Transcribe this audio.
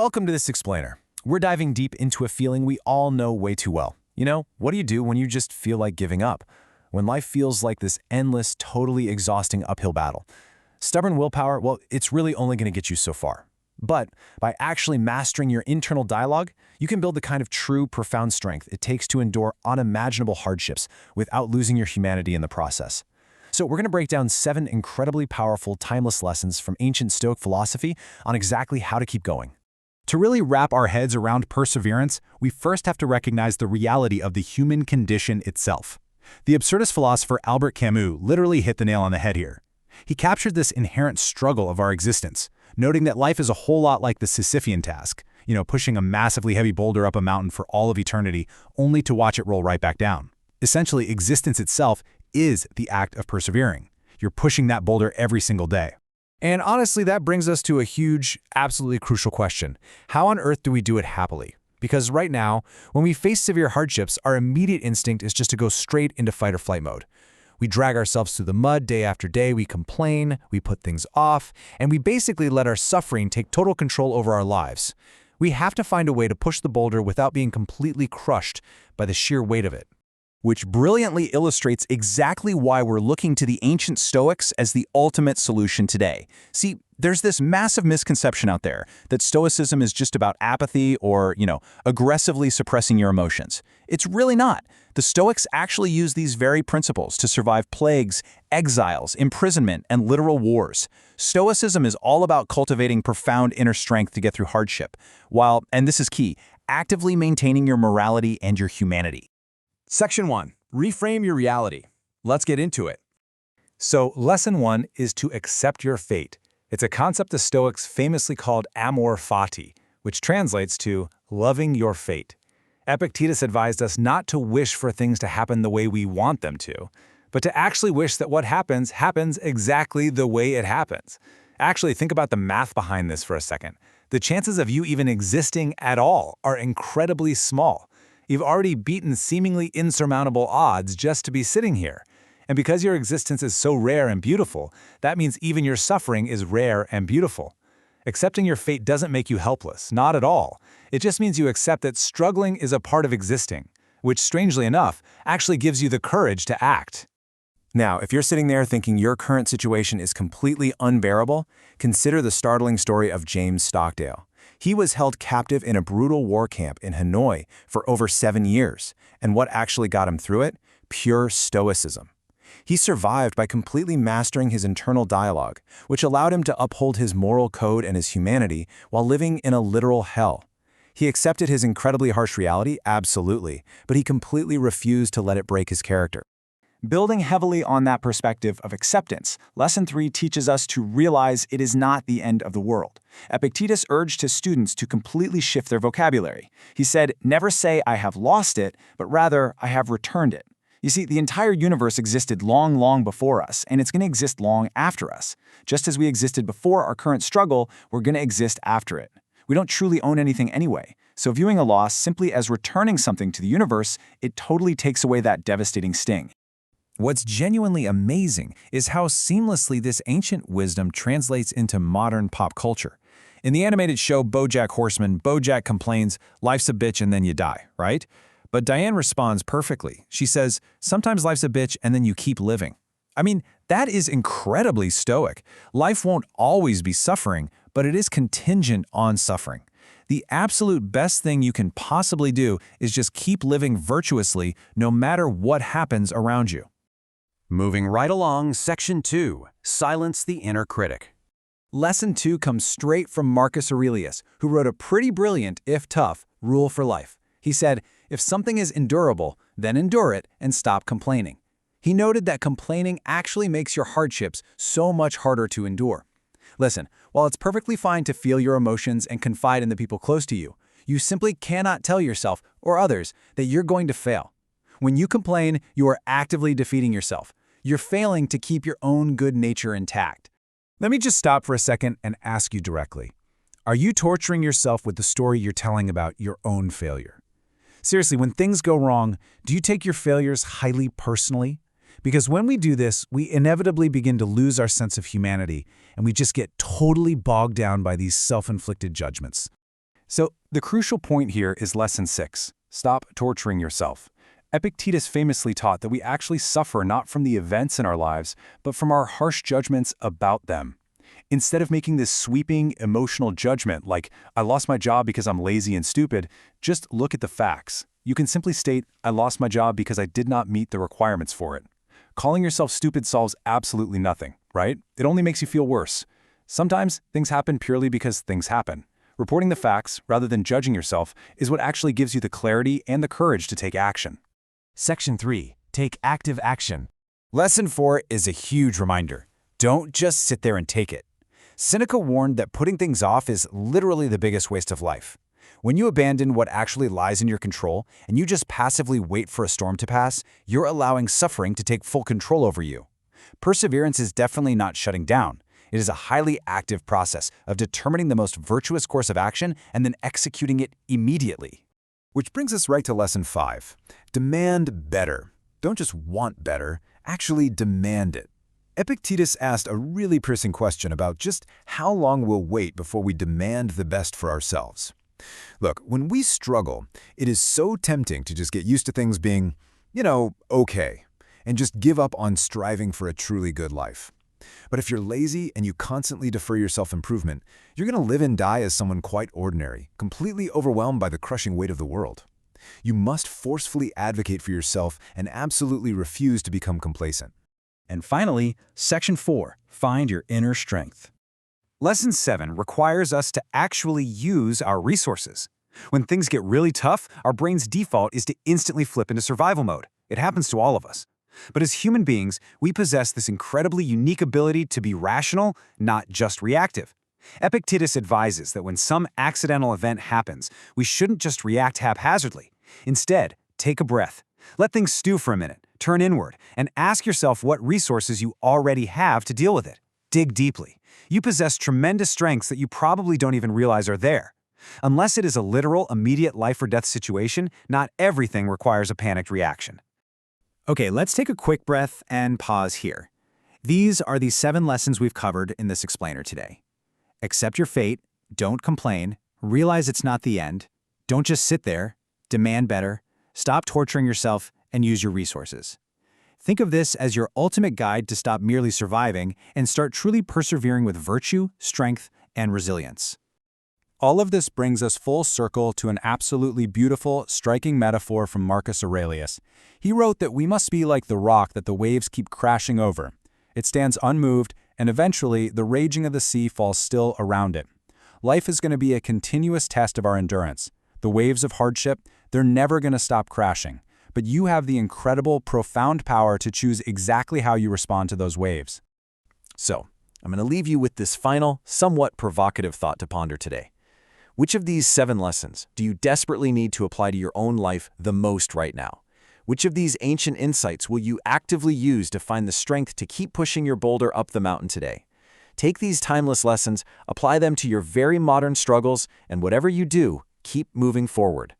Welcome to this explainer. We're diving deep into a feeling we all know way too well. What do you do when you just feel like giving up? When life feels like this endless, totally exhausting uphill battle? Stubborn willpower, well, it's really only going to get you so far. But by actually mastering your internal dialogue, you can build the kind of true, profound strength it takes to endure unimaginable hardships without losing your humanity in the process. So we're going to break down 7 incredibly powerful, timeless lessons from ancient Stoic philosophy on exactly how to keep going. To really wrap our heads around perseverance, we first have to recognize the reality of the human condition itself. The absurdist philosopher Albert Camus literally hit the nail on the head here. He captured this inherent struggle of our existence, noting that life is a whole lot like the Sisyphean task, pushing a massively heavy boulder up a mountain for all of eternity, only to watch it roll right back down. Essentially, existence itself is the act of persevering. You're pushing that boulder every single day. And honestly, that brings us to a huge, absolutely crucial question. How on earth do we do it happily? Because right now, when we face severe hardships, our immediate instinct is just to go straight into fight or flight mode. We drag ourselves through the mud day after day, we complain, we put things off, and we basically let our suffering take total control over our lives. We have to find a way to push the boulder without being completely crushed by the sheer weight of it. Which brilliantly illustrates exactly why we're looking to the ancient Stoics as the ultimate solution today. See, there's this massive misconception out there that Stoicism is just about apathy or, aggressively suppressing your emotions. It's really not. The Stoics actually use these very principles to survive plagues, exiles, imprisonment, and literal wars. Stoicism is all about cultivating profound inner strength to get through hardship, while, and this is key, actively maintaining your morality and your humanity. Section 1. Reframe your reality. Let's get into it. So, lesson 1 is to accept your fate. It's a concept the Stoics famously called Amor Fati, which translates to loving your fate. Epictetus advised us not to wish for things to happen the way we want them to, but to actually wish that what happens exactly the way it happens. Actually, think about the math behind this for a second. The chances of you even existing at all are incredibly small. You've already beaten seemingly insurmountable odds just to be sitting here. And because your existence is so rare and beautiful, that means even your suffering is rare and beautiful. Accepting your fate doesn't make you helpless, not at all. It just means you accept that struggling is a part of existing, which, strangely enough, actually gives you the courage to act. Now, if you're sitting there thinking your current situation is completely unbearable, consider the startling story of James Stockdale. He was held captive in a brutal war camp in Hanoi for over 7 years, and what actually got him through it? Pure stoicism. He survived by completely mastering his internal dialogue, which allowed him to uphold his moral code and his humanity while living in a literal hell. He accepted his incredibly harsh reality, absolutely, but he completely refused to let it break his character. Building heavily on that perspective of acceptance, Lesson 3 teaches us to realize it is not the end of the world. Epictetus urged his students to completely shift their vocabulary. He said, "Never say I have lost it, but rather I have returned it." You see, the entire universe existed long, long before us, and it's going to exist long after us. Just as we existed before our current struggle, we're going to exist after it. We don't truly own anything anyway, so viewing a loss simply as returning something to the universe, it totally takes away that devastating sting. What's genuinely amazing is how seamlessly this ancient wisdom translates into modern pop culture. In the animated show BoJack Horseman, Bojack complains, "Life's a bitch and then you die," right? But Diane responds perfectly. She says, "Sometimes life's a bitch and then you keep living." I mean, that is incredibly stoic. Life won't always be suffering, but it is contingent on suffering. The absolute best thing you can possibly do is just keep living virtuously no matter what happens around you. Moving right along, Section 2, Silence the Inner Critic. Lesson 2 comes straight from Marcus Aurelius, who wrote a pretty brilliant, if tough, rule for life. He said, if something is endurable, then endure it and stop complaining. He noted that complaining actually makes your hardships so much harder to endure. Listen, while it's perfectly fine to feel your emotions and confide in the people close to you, you simply cannot tell yourself or others that you're going to fail. When you complain, you are actively defeating yourself. You're failing to keep your own good nature intact. Let me just stop for a second and ask you directly. Are you torturing yourself with the story you're telling about your own failure? Seriously, when things go wrong, do you take your failures highly personally? Because when we do this, we inevitably begin to lose our sense of humanity, and we just get totally bogged down by these self-inflicted judgments. So the crucial point here is lesson 6. Stop torturing yourself. Epictetus famously taught that we actually suffer not from the events in our lives, but from our harsh judgments about them. Instead of making this sweeping, emotional judgment like, I lost my job because I'm lazy and stupid, just look at the facts. You can simply state, I lost my job because I did not meet the requirements for it. Calling yourself stupid solves absolutely nothing, right? It only makes you feel worse. Sometimes things happen purely because things happen. Reporting the facts, rather than judging yourself, is what actually gives you the clarity and the courage to take action. Section 3. Take active action. Lesson 4 is a huge reminder. Don't just sit there and take it. Seneca warned that putting things off is literally the biggest waste of life. When you abandon what actually lies in your control and you just passively wait for a storm to pass, you're allowing suffering to take full control over you. Perseverance is definitely not shutting down. It is a highly active process of determining the most virtuous course of action and then executing it immediately. Which brings us right to lesson 5. Demand better. Don't just want better, actually demand it. Epictetus asked a really pressing question about just how long we'll wait before we demand the best for ourselves. Look, when we struggle, it is so tempting to just get used to things being, okay, and just give up on striving for a truly good life. But if you're lazy and you constantly defer your self-improvement, you're going to live and die as someone quite ordinary, completely overwhelmed by the crushing weight of the world. You must forcefully advocate for yourself and absolutely refuse to become complacent. And finally, Section 4, find your inner strength. Lesson 7 requires us to actually use our resources. When things get really tough, our brain's default is to instantly flip into survival mode. It happens to all of us. But as human beings, we possess this incredibly unique ability to be rational, not just reactive. Epictetus advises that when some accidental event happens, we shouldn't just react haphazardly. Instead, take a breath. Let things stew for a minute, turn inward, and ask yourself what resources you already have to deal with it. Dig deeply. You possess tremendous strengths that you probably don't even realize are there. Unless it is a literal, immediate life-or-death situation, not everything requires a panicked reaction. Okay, let's take a quick breath and pause here. These are the 7 lessons we've covered in this explainer today. Accept your fate, don't complain, realize it's not the end, don't just sit there, demand better, stop torturing yourself, and use your resources. Think of this as your ultimate guide to stop merely surviving and start truly persevering with virtue, strength, and resilience. All of this brings us full circle to an absolutely beautiful, striking metaphor from Marcus Aurelius. He wrote that we must be like the rock that the waves keep crashing over. It stands unmoved, and eventually the raging of the sea falls still around it. Life is going to be a continuous test of our endurance. The waves of hardship, they're never going to stop crashing. But you have the incredible, profound power to choose exactly how you respond to those waves. So, I'm going to leave you with this final, somewhat provocative thought to ponder today. Which of these 7 lessons do you desperately need to apply to your own life the most right now? Which of these ancient insights will you actively use to find the strength to keep pushing your boulder up the mountain today? Take these timeless lessons, apply them to your very modern struggles, and whatever you do, keep moving forward.